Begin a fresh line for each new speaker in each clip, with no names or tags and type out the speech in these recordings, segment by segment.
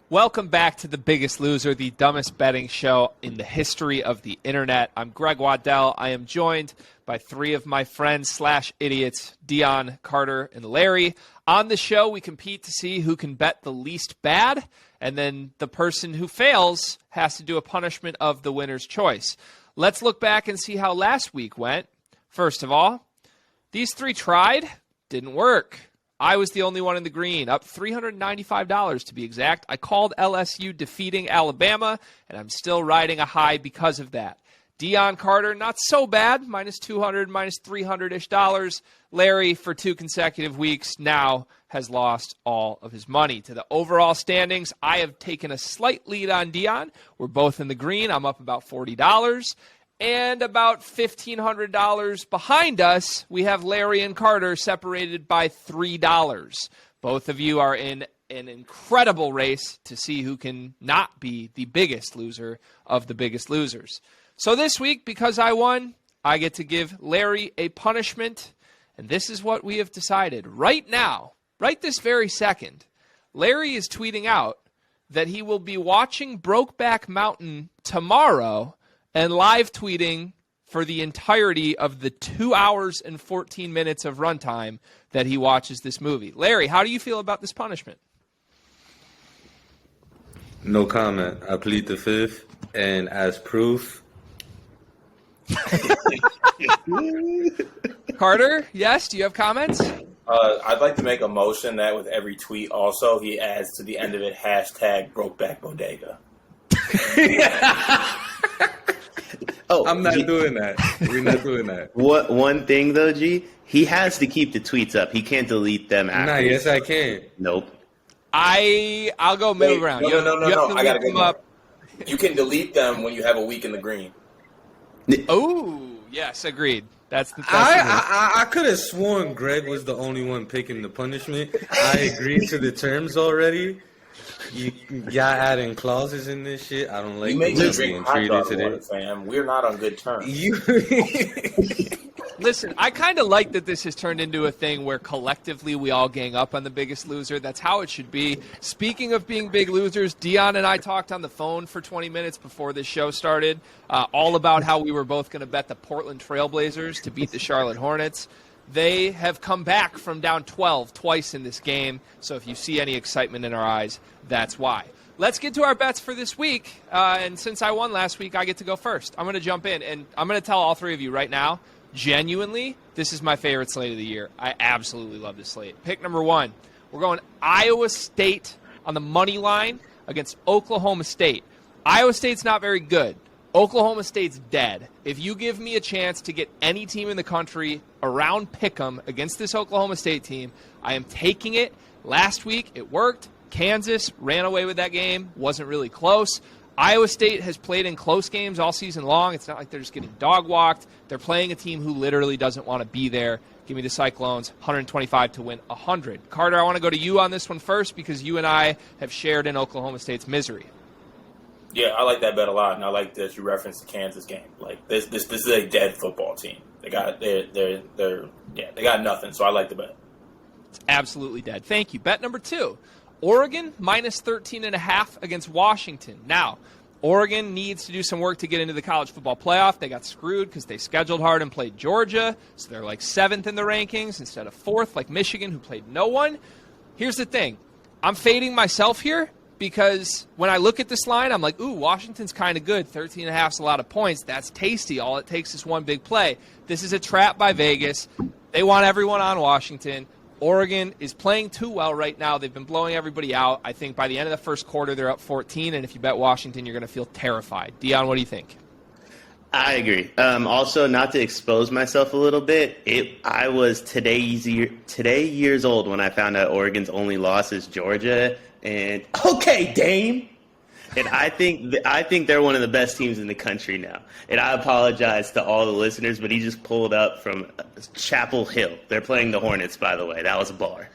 Welcome back to The Biggest Loser, the dumbest betting show in the history of the internet. I'm Greg Waddell. I am joined by three of my friends / idiots, Deion, Carter, and Larry. On the show, we compete to see who can bet the least bad, and then the person who fails has to do a punishment of the winner's choice. Let's look back and see how last week went. First of all, these three tried, didn't work. I was the only one in the green, up $395 to be exact. I called LSU defeating Alabama, and I'm still riding a high because of that. Deion, Carter, not so bad, minus 200, minus 300-ish dollars. Larry, for 2 consecutive weeks, now has lost all of his money. To the overall standings, I have taken a slight lead on Deion. We're both in the green. I'm up about $40. And about $1,500 behind us, we have Larry and Carter separated by $3. Both of you are in an incredible race to see who can not be the biggest loser of the biggest losers. So this week, because I won, I get to give Larry a punishment. And this is what we have decided. Right now, right this very second, Larry is tweeting out that he will be watching Brokeback Mountain tomorrow and live tweeting for the entirety of the 2 hours and 14 minutes of runtime that he watches this movie. Larry, how do you feel about this punishment?
No comment. I plead the fifth, and as proof...
Carter, yes? Do you have comments?
I'd like to make a motion that with every tweet also he adds to the end of it hashtag Brokeback Bodega.
Oh, I'm not doing that. We're not doing that.
One thing though, G, he has to keep the tweets up. He can't delete them after.
Nah, yes I can.
Nope.
I'll go middle ground.
No. I gotta go up. You can delete them when you have a week in the green.
Oh, yes, agreed. That's
I could have sworn Greg was the only one picking the punishment. I agreed to the terms already. Y'all adding clauses in this shit. I don't like
you make
being treated today.
Fam. We're not on good terms.
Listen, I kind of like that this has turned into a thing where collectively we all gang up on the biggest loser. That's how it should be. Speaking of being big losers, Deion and I talked on the phone for 20 minutes before this show started, all about how we were both going to bet the Portland Trailblazers to beat the Charlotte Hornets. They have come back from down 12 twice in this game, so if you see any excitement in our eyes, that's why. Let's get to our bets for this week, and since I won last week, I get to go first. I'm going to jump in, and I'm going to tell all three of you right now, genuinely, this is my favorite slate of the year. I absolutely love this slate. Pick number 1, we're going Iowa State on the money line against Oklahoma State. Iowa State's not very good. Oklahoma State's dead. If you give me a chance to get any team in the country around Pick'em against this Oklahoma State team, I am taking it. Last week, it worked. Kansas ran away with that game. Wasn't really close. Iowa State has played in close games all season long. It's not like they're just getting dog-walked. They're playing a team who literally doesn't want to be there. Give me the Cyclones, 125 to win 100. Carter, I want to go to you on this one first because you and I have shared in Oklahoma State's misery.
Yeah, I like that bet a lot, and I like that you referenced the Kansas game. Like this is a dead football team. They got nothing. So I like the bet.
It's absolutely dead. Thank you. Bet number 2, Oregon minus 13.5 against Washington. Now, Oregon needs to do some work to get into the college football playoff. They got screwed because they scheduled hard and played Georgia, so they're like 7th in the rankings instead of 4th, like Michigan, who played no one. Here's the thing: I'm fading myself here. Because when I look at this line, I'm like, ooh, Washington's kind of good. 13.5 is a lot of points. That's tasty. All it takes is one big play. This is a trap by Vegas. They want everyone on Washington. Oregon is playing too well right now. They've been blowing everybody out. I think by the end of the first quarter, they're up 14. And if you bet Washington, you're going to feel terrified. Deion, what do you think?
I agree. Also, not to expose myself a little bit, I was today years old when I found out Oregon's only loss is Georgia. And okay, Dame. And I think they're one of the best teams in the country now. And I apologize to all the listeners, but he just pulled up from Chapel Hill. They're playing the Hornets, by the way. That was a bar.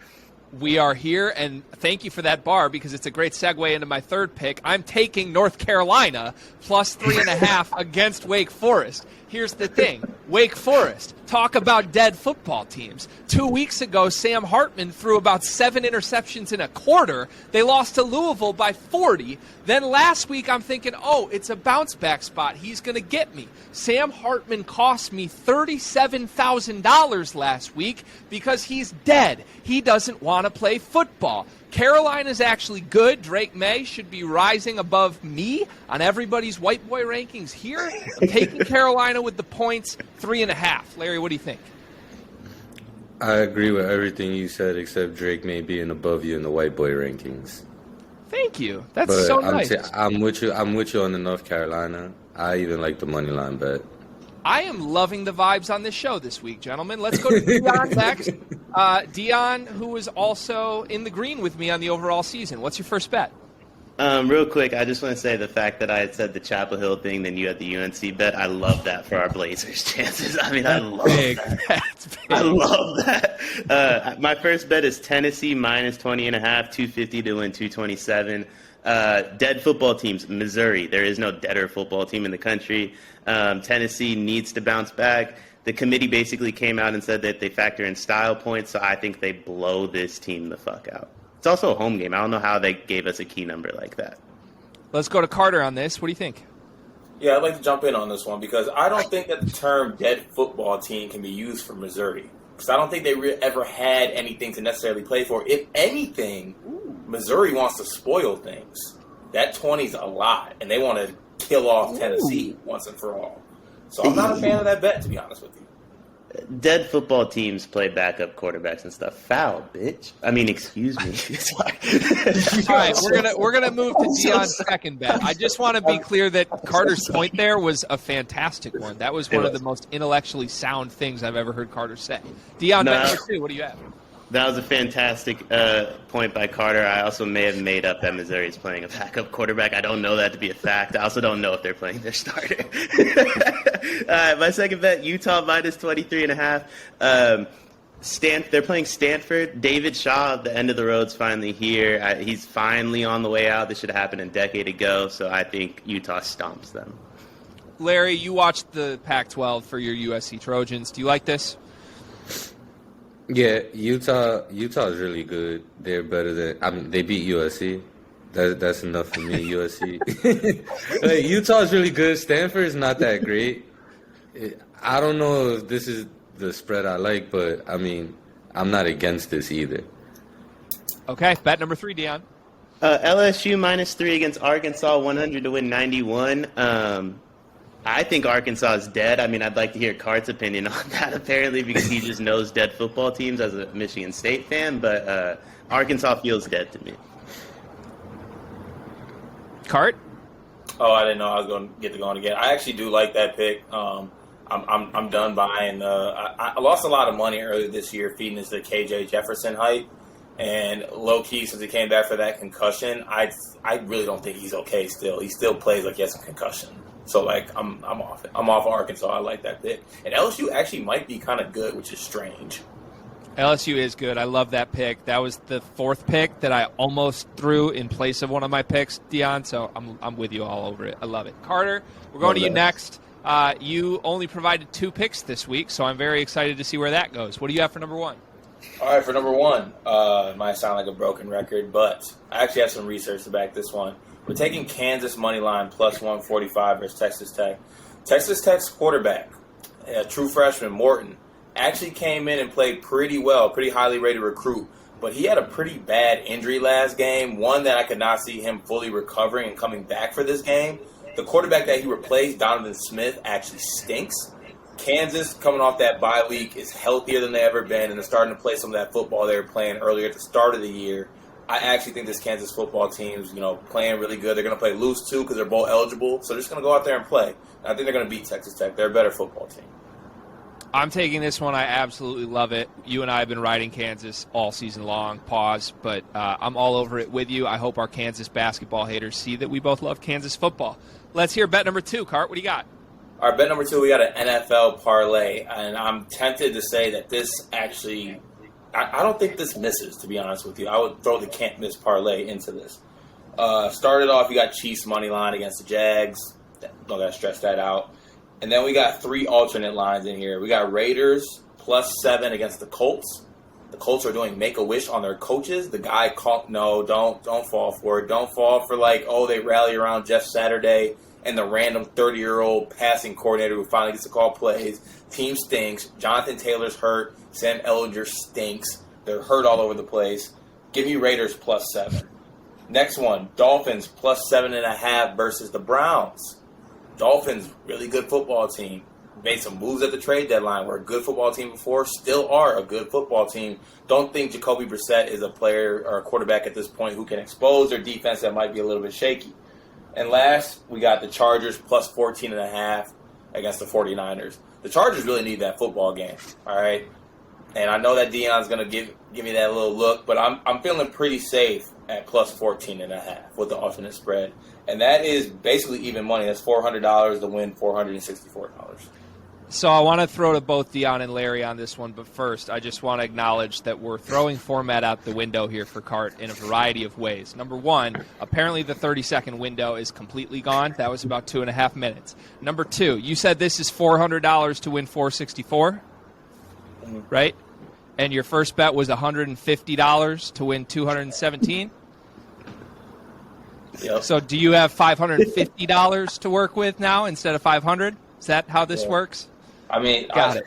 We are here, and thank you for that bar because it's a great segue into my third pick. I'm taking North Carolina plus 3.5 against Wake Forest. Here's the thing. Wake Forest, talk about dead football teams. 2 weeks ago, Sam Hartman threw about 7 interceptions in a quarter. They lost to Louisville by 40. Then last week, I'm thinking, oh, it's a bounce back spot. He's going to get me. Sam Hartman cost me $37,000 last week because he's dead. He doesn't want to play football. Carolina's actually good. Drake May should be rising above me on everybody's white boy rankings here. I'm taking Carolina with the points, 3.5. Larry, what do you think?
I agree with everything you said, except Drake May being above you in the white boy rankings.
Thank you. That's
But
so nice.
I'm with you. I'm with you on the North Carolina. I even like the money line bet.
I am loving the vibes on this show this week, gentlemen. Let's go to Deion next. Deion, who was also in the green with me on the overall season. What's your first bet?
Real quick, I just want to say the fact that I had said the Chapel Hill thing, then you had the UNC bet. I love that for our Blazers' chances. I mean, I love that.
That's big.
I love that. My first bet is Tennessee minus 20.5, 250 to win 227. Dead football teams, Missouri. There is no deader football team in the country. Tennessee needs to bounce back. The committee basically came out and said that they factor in style points, so I think they blow this team the fuck out. It's also a home game. I don't know how they gave us a key number like that.
Let's go to Carter on this. What do you think?
Yeah, I'd like to jump in on this one because I don't think that the term dead football team can be used for Missouri. Because I don't think they ever had anything to necessarily play for. If anything, Missouri wants to spoil things. That 20's a lot, and they want to kill off Tennessee once and for all. So I'm not a fan of that bet, to be honest with you.
Dead football teams play backup quarterbacks and stuff. Foul, bitch. I mean, excuse me. Sorry.
All right, we're gonna move to Deion's second bet. I just want to be clear that Carter's point there was a fantastic one. That was one of the most intellectually sound things I've ever heard Carter say. Deion, bet number 2. What do you have?
That was a fantastic point by Carter. I also may have made up that Missouri is playing a backup quarterback. I don't know that to be a fact. I also don't know if they're playing their starter. All right, my second bet, Utah minus 23.5. They're playing Stanford. David Shaw at the end of the road's finally here. He's finally on the way out. This should have happened a decade ago, so I think Utah stomps them.
Larry, you watched the Pac-12 for your USC Trojans. Do you like this?
Yeah, Utah is really good. They're better than they beat USC. That's enough for me, USC. Like, Utah is really good. Stanford is not that great. I don't know if this is the spread I like, but I mean, I'm not against this either.
Okay, bet number 3, Deion.
LSU minus 3 against Arkansas, 100 to win 91. I think Arkansas is dead. I mean, I'd like to hear Cart's opinion on that, apparently, because he just knows dead football teams as a Michigan State fan. But Arkansas feels dead to me.
Cart?
Oh, I didn't know I was going to get to going again. I actually do like that pick. I'm done buying. I lost a lot of money earlier this year feeding into the KJ Jefferson hype. And low key, since he came back for that concussion, I really don't think he's okay still. He still plays like he has a concussion. So, like, I'm off it. I'm off Arkansas. I like that pick. And LSU actually might be kind of good, which is strange.
LSU is good. I love that pick. That was the 4th pick that I almost threw in place of one of my picks, Deion. So I'm with you all over it. I love it. Carter, we're going to you next. You only provided 2 picks this week, so I'm very excited to see where that goes. What do you have for number 1?
All right, for number 1, it might sound like a broken record, but I actually have some research to back this one. We're taking Kansas money line plus 145 versus Texas Tech. Texas Tech's quarterback, a true freshman, Morton, actually came in and played pretty well, pretty highly rated recruit. But he had a pretty bad injury last game, one that I could not see him fully recovering and coming back for this game. The quarterback that he replaced, Donovan Smith, actually stinks. Kansas, coming off that bye week, is healthier than they've ever been, and they're starting to play some of that football they were playing earlier at the start of the year. I actually think this Kansas football team's, playing really good. They're going to play loose, too, because they're both eligible. So they're just going to go out there and play. And I think they're going to beat Texas Tech. They're a better football team.
I'm taking this one. I absolutely love it. You and I have been riding Kansas all season long. Pause. But I'm all over it with you. I hope our Kansas basketball haters see that we both love Kansas football. Let's hear bet number 2. Cart, what do you got?
All right, bet number 2, we got an NFL parlay. And I'm tempted to say that this actually – I don't think this misses, to be honest with you. I would throw the can't-miss parlay into this. Started off, you got Chiefs money line against the Jags. Don't got to stress that out. And then we got 3 alternate lines in here. We got Raiders +7 against the Colts. The Colts are doing Make-A-Wish on their coaches. The guy called, no, don't fall for it. Don't fall for they rally around Jeff Saturday and the random 30-year-old passing coordinator who finally gets to call plays. Team stinks. Jonathan Taylor's hurt. Sam Ellinger stinks. They're hurt all over the place. Give me Raiders +7. Next one, Dolphins +7.5 versus the Browns. Dolphins, really good football team. Made some moves at the trade deadline. Were a good football team before, still are a good football team. Don't think Jacoby Brissett is a player or a quarterback at this point who can expose their defense that might be a little bit shaky. And last, we got the Chargers +14.5 against the 49ers. The Chargers really need that football game, all right? And I know that Deion's going to give me that little look, but I'm feeling pretty safe at +14.5 with the alternate spread. And that is basically even money. That's $400 to win $464.
So I want to throw to both Deion and Larry on this one, but first I just want to acknowledge that we're throwing format out the window here for Cart in a variety of ways. Number one, apparently the 30-second window is completely gone. That was about 2.5 minutes. Number two, you said this is $400 to win $464, right? And your first bet was $150 to win $217.
Yep.
So do you have $550 to work with now instead of $500? Is that how this works?
I mean,
Got it.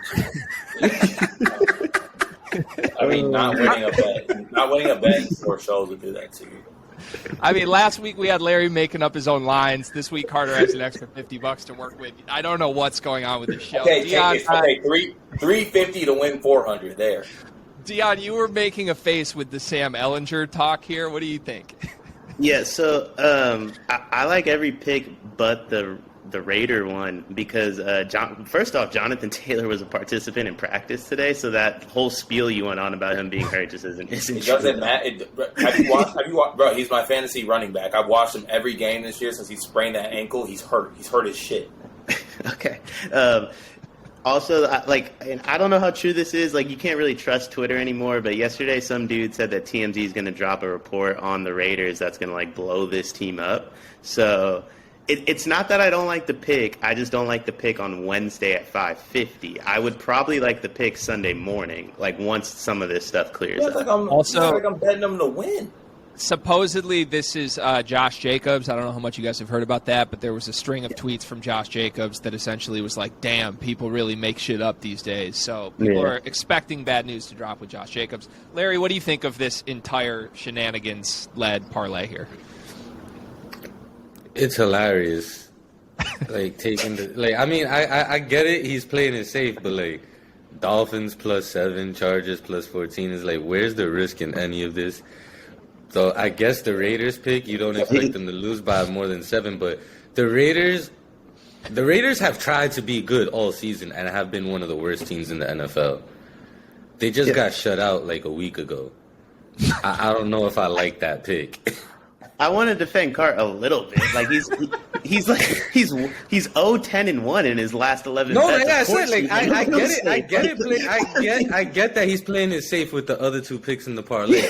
I mean, not winning a bet in 4 shows would do that to you.
I mean, last week we had Larry making up his own lines. This week Carter has an extra $50 to work with. I don't know what's going on with this show.
Okay,
Deion,
$350 to win 400 there.
Deion, you were making a face with the Sam Ellinger talk here. What do you think?
Yeah, so I like every pick but the Raider one because, first off, Jonathan Taylor was a participant in practice today, so that whole spiel you went on about him being hurt just isn't
It
true.
doesn't matter. Have you watched, bro, he's my fantasy running back. I've watched him every game this year since he sprained that ankle. He's hurt. He's hurt as shit.
Okay. Also, and I don't know how true this is. You can't really trust Twitter anymore. But yesterday, some dude said that TMZ is going to drop a report on the Raiders that's going to blow this team up. So it's not that I don't like the pick. I just don't like the pick on Wednesday at 5:50. I would probably like the pick Sunday morning, once some of this stuff clears up.
I'm betting them to win.
Supposedly, this is Josh Jacobs. I don't know how much you guys have heard about that, but there was a string of tweets from Josh Jacobs that essentially was damn, people really make shit up these days. So people are expecting bad news to drop with Josh Jacobs. Larry, what do you think of this entire shenanigans-led parlay here?
It's hilarious. Taking the I get it. He's playing it safe, but Dolphins +7, Chargers +14 is where's the risk in any of this? So I guess the Raiders pick, you don't expect them to lose by more than 7, but the Raiders have tried to be good all season and have been one of the worst teams in the NFL. They just got shut out a week ago. I don't know if I like that pick.
I want to defend Cart a little bit. He's 0-10-1 in his last 11
No,
bets.
like I said, I get it. I get that he's playing it safe with the other 2 picks in the parlay.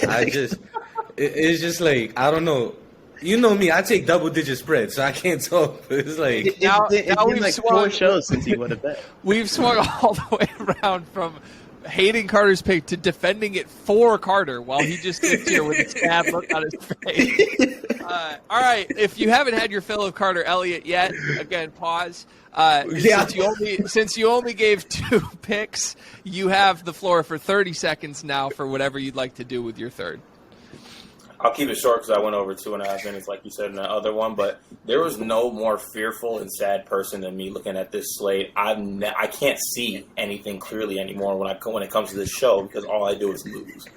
It's just I don't know. You know me, I take double-digit spreads, so I can't talk. It's
now
we've
we've
swung 4 shows since he would have bet.
We've swung all the way around from hating Carter's pick to defending it for Carter while he just sits here with a sad look on his face. All right, if you haven't had your fill of Carter Elliott yet, again, pause. Since you only gave 2 picks, you have the floor for 30 seconds now for whatever you'd like to do with your third.
I'll keep it short because I went over 2.5 minutes, like you said in the other one. But there was no more fearful and sad person than me looking at this slate. I can't see anything clearly anymore when it comes to this show because all I do is lose.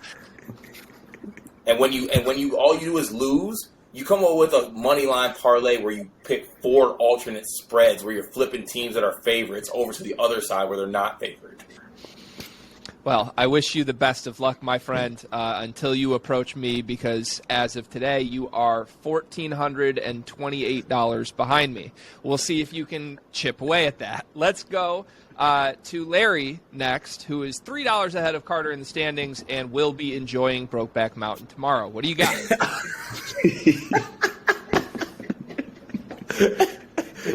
And when you all you do is lose, you come up with a money line parlay where you pick 4 alternate spreads where you're flipping teams that are favorites over to the other side where they're not favored.
Well, I wish you the best of luck, my friend, until you approach me, because as of today, you are $1,428 behind me. We'll see if you can chip away at that. Let's go to Larry next, who is $3 ahead of Carter in the standings and will be enjoying Brokeback Mountain tomorrow. What do you got?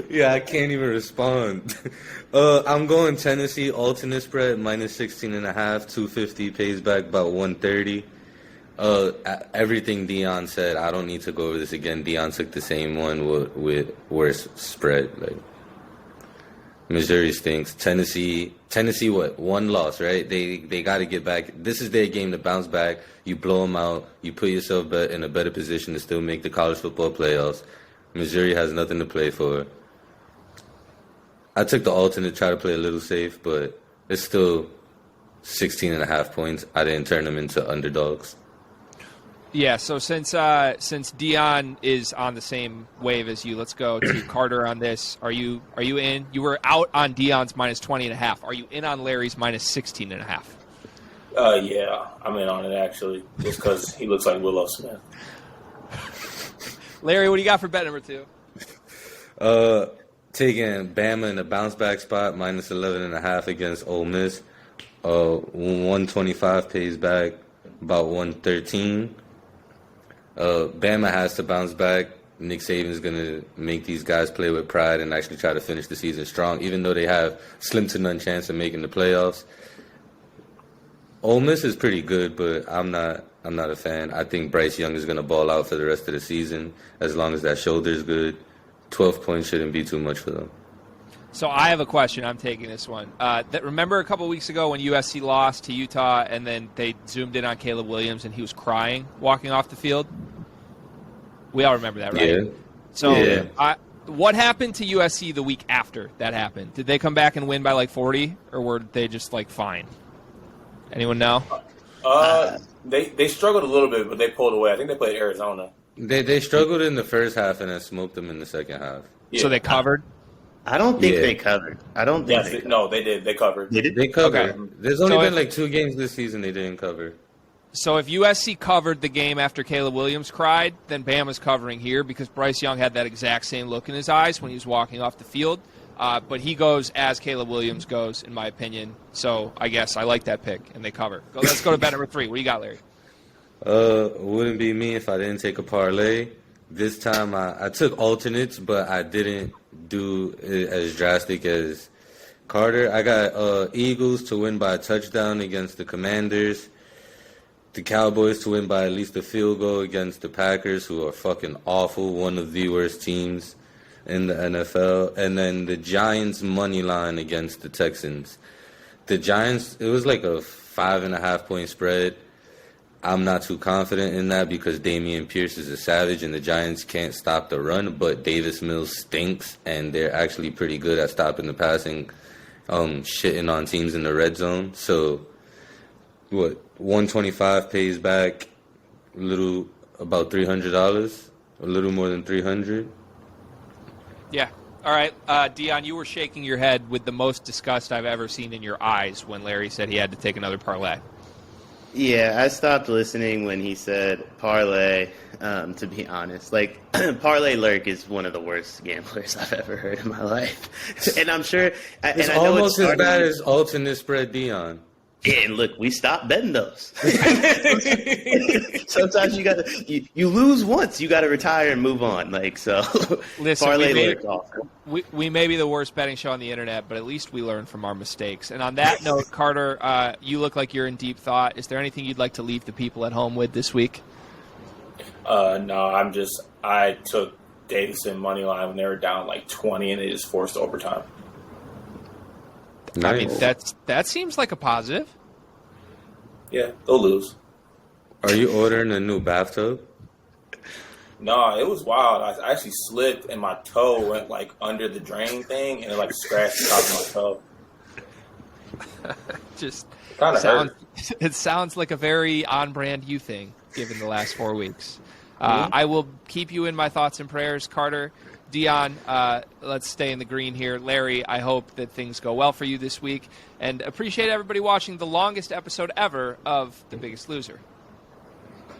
Yeah, I can't even respond. I'm going Tennessee alternate spread minus 16.5, 250 pays back about 130. Everything Deion said, I don't need to go over this again. Deion took the same one with worse spread. Like Missouri stinks. Tennessee, what? One loss, right? They got to get back. This is their game to bounce back. You blow them out. You put yourself in a better position to still make the college football playoffs. Missouri has nothing to play for. I took the alternate, try to play a little safe, but it's still 16.5 points. I didn't turn them into underdogs.
Yeah, so since Deion is on the same wave as you, let's go to Carter on this. Are you in? You were out on Deion's minus 20.5. Are you in on Larry's minus 16.5?
Yeah, I'm in on it actually, just because he looks like Willow Smith.
Larry, what do you got for bet number 2?
Taking Bama in a bounce back spot minus 11.5 against Ole Miss. 125 pays back about 113. Bama has to bounce back. Nick Saban's going to make these guys play with pride and actually try to finish the season strong, even though they have slim to none chance of making the playoffs. Ole Miss is pretty good, but I'm not a fan. I think Bryce Young is going to ball out for the rest of the season as long as that shoulder is good. 12 points shouldn't be too much for them.
So I have a question. I'm taking this one. Remember a couple weeks ago when USC lost to Utah and then they zoomed in on Caleb Williams and he was crying walking off the field? We all remember that, right?
Yeah.
So
yeah.
What happened to USC the week after that happened? Did they come back and win by like 40 or were they just like fine? Anyone know?
They struggled a little bit, but they pulled away. I think they played Arizona.
They struggled in the first half and then smoked them in the second half.
Yeah.
So they covered?
I don't think they covered. I don't think
Yes, no, they did. They covered.
They did?
They covered.
Okay.
There's only
So
been like 2 games this season they didn't cover.
So if USC covered the game after Caleb Williams cried, then Bama's covering here because Bryce Young had that exact same look in his eyes when he was walking off the field. But he goes as Caleb Williams goes, in my opinion. So I guess I like that pick, and they cover. Let's go to bet number 3. What do you got, Larry?
Wouldn't be me if I didn't take a parlay. This time I took alternates, but I didn't do it as drastic as Carter. I got Eagles to win by a touchdown against the Commanders. The Cowboys to win by at least a field goal against the Packers, who are fucking awful, one of the worst teams in the NFL. And then the Giants money line against the Texans. The Giants, it was like a 5.5 point spread. I'm not too confident in that because Dameon Pierce is a savage and the Giants can't stop the run, but Davis Mills stinks and they're actually pretty good at stopping the passing, shitting on teams in the red zone. So, 125 pays back about $300, a little more than $300.
Yeah. All right. Deion, you were shaking your head with the most disgust I've ever seen in your eyes when Larry said he had to take another parlay.
Yeah, I stopped listening when he said parlay, to be honest. Like, Parlay Lurk is one of the worst gamblers I've ever heard in my life. And I'm sure...
It's almost as bad as alternate spread Deion.
Yeah, and look, we stopped betting those. Sometimes you lose once, you got to retire and move on. Like, so,
Listen,
Parlay Lurk awful.
We may be the worst betting show on the internet, but at least we learn from our mistakes. And on that note, Carter, you look like you're in deep thought. Is there anything you'd like to leave the people at home with this week?
No, I took Davidson money line when they were down like 20 and they just forced overtime.
Nice.
I mean, that seems like a positive.
Yeah, they'll lose.
Are you ordering a new bathtub?
No, it was wild. I actually slipped and my toe went like under the drain thing and it like scratched the top of my toe.
Just
Kind of hurt.
it sounds like a very on-brand you thing, given the last 4 weeks. I will keep you in my thoughts and prayers, Carter. Deion, let's stay in the green here. Larry, I hope that things go well for you this week. And appreciate everybody watching the longest episode ever of The Biggest Loser.